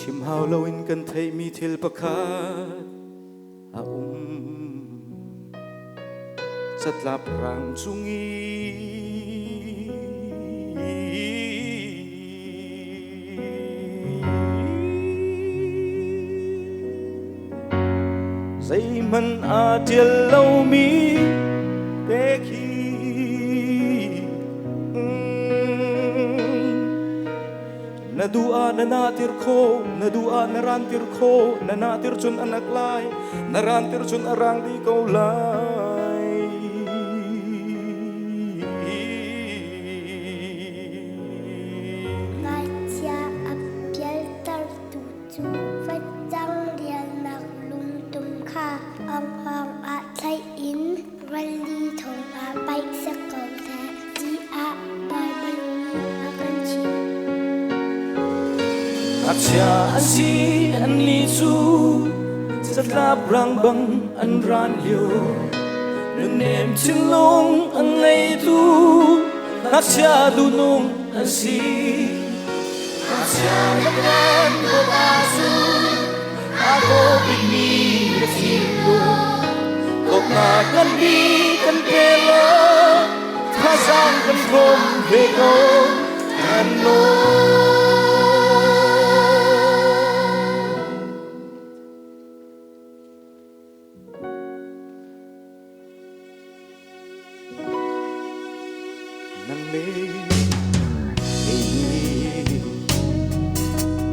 ชิมหาวเราอินกันไทยมีทิลประคาอาจัดลาบรังจุงีใจมันอาจจะเล่ามีเด็กna dua na natir ko na dua na rantir ko na natir chun anak lai na rantir chun arang di ko lai Ngacha apyal tar tu chu phát trăng liền nặc lung tung kha ong hong a thay in rally thong a bay sắc cầu thề di a bài bay a kan chi Aksya asi an li chu Zat lap rang bang an ran liu Nun nem chin long an lay tu Aksya du nung an si Aksya nagran ko asu Ako bigmi na silo Kok na kan bi kan pelo Khasang kan kom beko kan no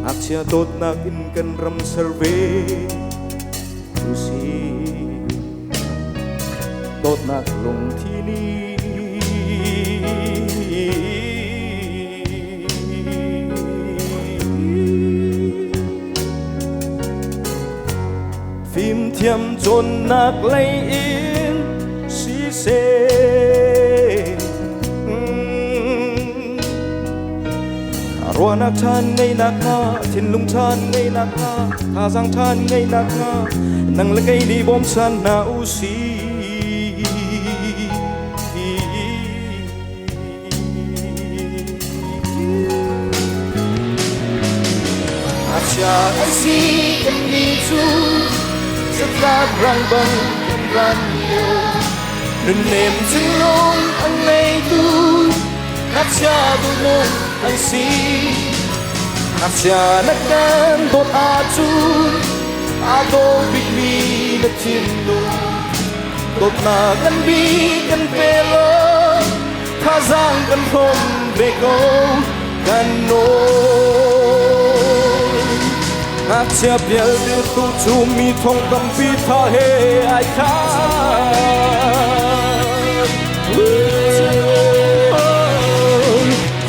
Aksya tot nakin kan ram survey Tusi tot nak lung thini Phim thiam chôn nak lay in si seรัวนักทานไงนักหน้าทินลุงทานไงนักหน้าท่าสังทานไงนักหน้านั่งละไงดีบอมสันนาอุสีอาชาไอซีกันดีจูสตาร์รังบังกันรันโยนุ่นเนมจึงลงอันในตูอาชาดูนงอันซีอาชานักการบทอาจูอาโดบิกมีนักทิมดูตบหน้ากันบีกันเปโลท่าจังกันพรมเบโกกันโนอาชาเปียลดิตุจูมีทองดำปีท่าเฮไอคา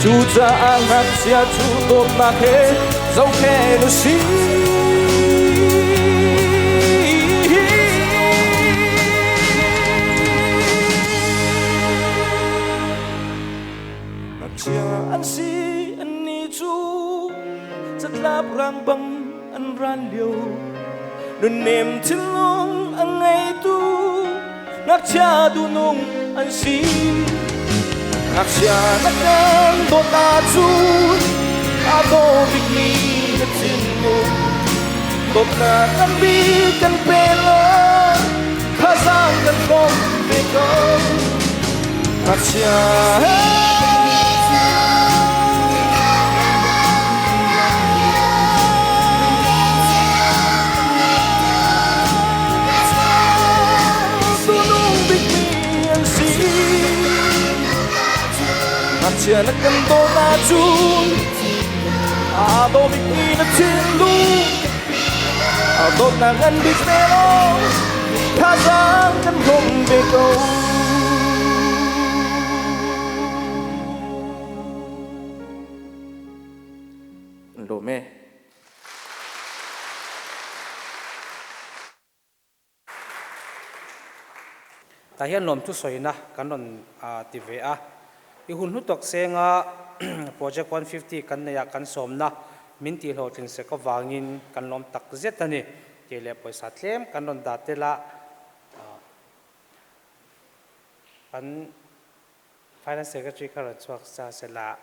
จูจะอ่างหักเสียจูตบมาเฮเจ้าแค่ดูสินักเสียอันซีอันนี้จูจะลาบรังบังอันรันเดียวนุ่นเนมที่ลงอันไงตูนักเสียดูนุ่งอันซีAksya nakan bota chun Ako bigmi na tinmo Bok na kan bi kan pelo Khasang kan kong beko Aksya Sunung bigmi ang si Aksya nakan bota chun Ado bigmi na tinlu Ado na kan big pelo Khasang kan kong beko Lo me Tahian lom tu soina kanon TVA ihun hutok senga project 150 kan ya kan somna minti hotin se ko wangin kan lom tak zetani tele poisa tlem kanon datela kan finance secretary ka chuak sa sela